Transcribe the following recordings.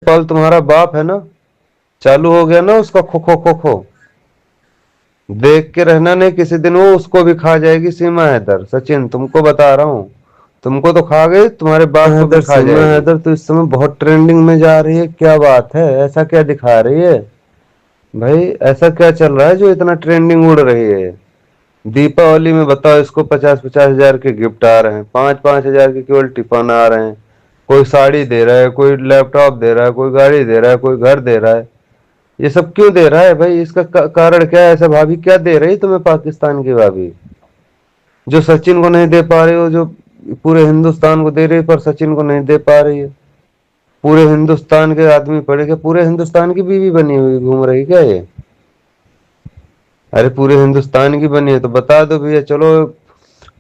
पल तुम्हारा बाप है ना। चालू हो गया ना उसका खो खो खो खो। देख के रहना नहीं, किसी दिन वो उसको भी खा जाएगी सीमा हैदर। सचिन तुमको बता रहा हूँ, तुमको तो खा गई, तुम्हारे बाप को भी खा जाएगी। सीमा हैदर तो इस समय बहुत ट्रेंडिंग में जा रही है, क्या बात है, ऐसा क्या दिखा रही है भाई? ऐसा क्या चल रहा है जो इतना ट्रेंडिंग उड़ रही है? दीपावली में बताओ, इसको 50-50 हजार के गिफ्ट आ रहे हैं, 5-5 हजार के केवल टिफिन आ रहे हैं। कोई साड़ी दे रहा है, कोई लैपटॉप दे रहा है, कोई गाड़ी दे रहा है, कोई घर दे रहा है। ये सब क्यों दे रहा है भाई? इसका कारण क्या है? ऐसा भाभी क्या दे रही तुम्हें पाकिस्तान की भाभी, जो सचिन को नहीं दे पा रही हो, जो पूरे हिंदुस्तान को दे रही है पर सचिन को नहीं दे पा रही है? पूरे हिंदुस्तान के आदमी पड़े के पूरे हिंदुस्तान की बीवी बनी हुई घूम रही क्या ये? अरे पूरे हिंदुस्तान की बनी है तो बता दो भैया, चलो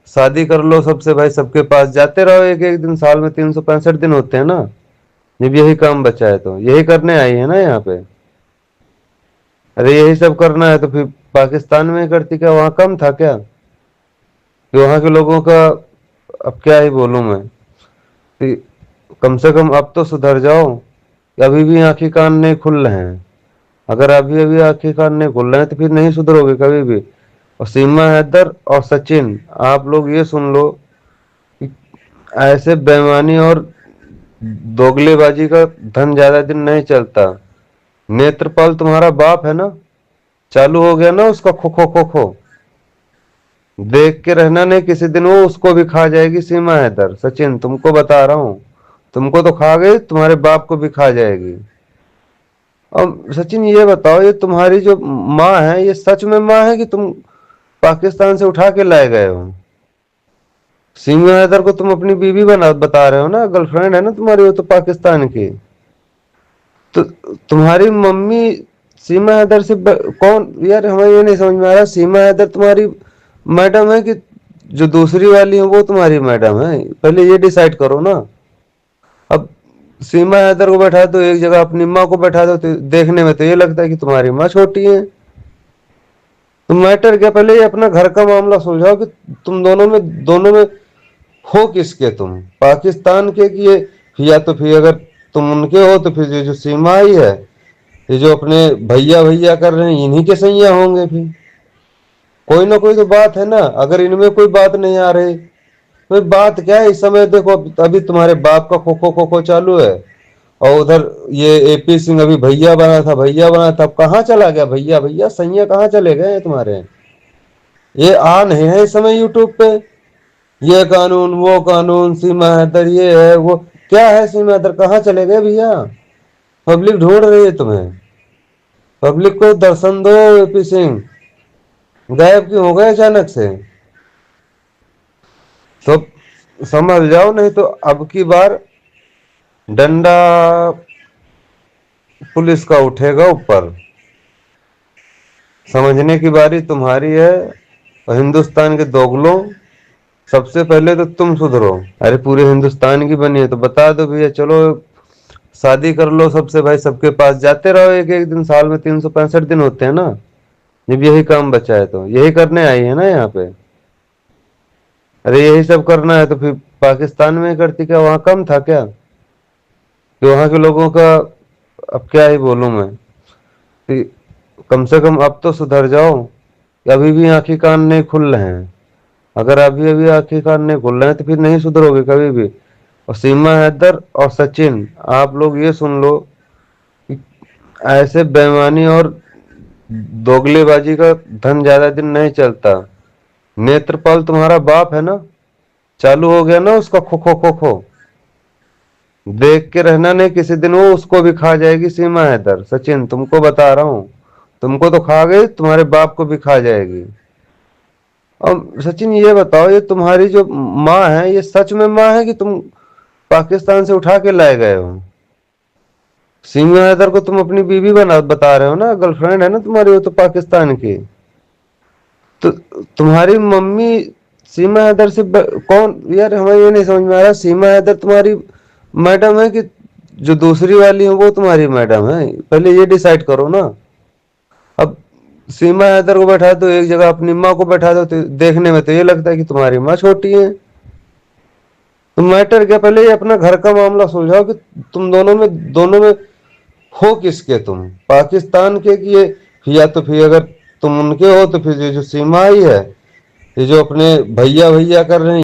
शादी कर लो सबसे भाई, सबके पास जाते रहो, एक एक दिन, साल में 365 दिन होते हैं ना। जब यही काम बचा है तो यही करने आई है ना यहाँ पे। अरे यही सब करना है तो फिर पाकिस्तान में ही करती, क्या वहां कम था क्या? कि वहां के लोगों का, अब क्या ही बोलूं मैं कि कम से कम अब तो सुधर जाओ। कि अभी भी आंखें कान नहीं खुल रहे हैं। अगर अभी अभी आंखें कान नहीं खुल रहे हैं तो फिर नहीं सुधरोगे कभी भी। और सीमा हैदर और सचिन, आप लोग ये सुन लो कि ऐसे बेईमानी और दोगलेबाजी का धन ज्यादा दिन नहीं चलता। नेत्रपाल तुम्हारा बाप है ना। चालू हो गया ना उसका खो खो खो खो। देख के रहना नहीं, किसी दिन वो उसको भी खा जाएगी सीमा हैदर। सचिन तुमको बता रहा हूँ, तुमको तो खा गई, तुम्हारे बाप को भी खा जाएगी। और सचिन ये बताओ, ये तुम्हारी जो माँ है, ये सच में माँ है कि तुम पाकिस्तान से उठा के लाए गए हो? सीमा हैदर को तुम अपनी बीवी बना बता रहे हो ना, गर्लफ्रेंड है ना तुम्हारी वो तो पाकिस्तान की। तो तुम्हारी मम्मी सीमा हैदर से कौन यार? हमें ये नहीं समझ में आ रहा, सीमा हैदर तुम्हारी मैडम है कि जो दूसरी वाली है वो तुम्हारी मैडम है? पहले ये डिसाइड करो ना। अब सीमा हैदर को बैठा दो एक जगह, अपनी माँ को बैठा दो, तो देखने में तो ये लगता है कि तुम्हारी माँ छोटी है। तो मैटर क्या, पहले ये अपना घर का मामला सुलझाओ कि तुम दोनों में हो किसके? तुम पाकिस्तान के कि ये? या तो फिर अगर तुम उनके हो तो फिर ये जो सीमा आई है, ये जो अपने भैया भैया कर रहे हैं, इन्हीं के सैया होंगे फिर। कोई ना कोई तो बात है ना, अगर इनमें कोई बात नहीं आ रही तो बात क्या है? इस समय देखो, अभी तुम्हारे बाप का खो खो खो खो चालू है, और उधर ये एपी सिंह अभी भैया बना था, भैया बना था, अब कहाँ चला गया भैया भैया? सैया कहाँ चले गए तुम्हारे? ये आ नहीं है इस समय यूट्यूब पे, ये कानून वो कानून, सीमा हैदर ये है वो, क्या है सीमा हैदर? कहाँ चले गए भैया? पब्लिक ढूंढ रही है तुम्हें, पब्लिक को दर्शन दो। एपी सिंह गायब क्यों हो गए अचानक से? तो समझ जाओ, नहीं तो अब की बार डंडा पुलिस का उठेगा ऊपर। समझने की बारी तुम्हारी है। और हिंदुस्तान के दोगलों, सबसे पहले तो तुम सुधरो। अरे पूरे हिंदुस्तान की बनी है तो बता दो भैया, चलो शादी कर लो सबसे भाई, सबके पास जाते रहो, एक एक दिन, साल में 365 दिन होते हैं ना। जब यही काम बचा है तो यही करने आई है ना यहाँ पे। अरे यही सब करना है तो फिर पाकिस्तान में ही करती, क्या वहां कम था क्या? कि वहां के लोगों का, अब क्या ही बोलूं मैं कि कम से कम अब तो सुधर जाओ। कि अभी भी आंखें कान नहीं खुल रहे हैं। अगर अभी अभी आंखें कान नहीं खुल रहे हैं तो फिर नहीं सुधरोगे कभी भी। और सीमा हैदर और सचिन, आप लोग ये सुन लो कि ऐसे बेईमानी और दोगलेबाजी का धन ज्यादा दिन नहीं चलता। नेत्रपाल तुम्हारा बाप है ना। चालू हो गया ना उसका खो खो खो खो। देख के रहना नहीं, किसी दिन वो उसको भी खा जाएगी सीमा हैदर। सचिन तुमको बता रहा हूँ, तुमको तो खा गई, तुम्हारे बाप को भी खा जाएगी। और सचिन ये बताओ, ये तुम्हारी जो माँ है, ये सच में माँ है कि तुम पाकिस्तान से उठा के लाए गए हो? सीमा हैदर को तुम अपनी बीवी बना बता रहे हो ना, गर्लफ्रेंड है ना तुम्हारी वो तो पाकिस्तान की। तो तुम्हारी मम्मी सीमा हैदर से कौन यार? हमें ये नहीं समझ में आ रहा, सीमा हैदर तुम्हारी मैडम है कि जो दूसरी वाली है वो तुम्हारी मैडम है? पहले ये डिसाइड करो ना। अब सीमा हैदर को बैठा दो एक जगह, अपनी माँ को बैठा दो, तो देखने में तो ये लगता है कि तुम्हारी माँ छोटी है। تو میٹر کیا، پہلے یہ اپنا گھر کا معاملہ سلجھاؤ کہ تم دونوں میں ہو کس کے، تم پاکستان کے کہ یا تو پھر اگر تم ان کے ہو تو پھر یہ جو سیما ہی ہے، یہ جو اپنے بھیا بھیا کر رہے ہیں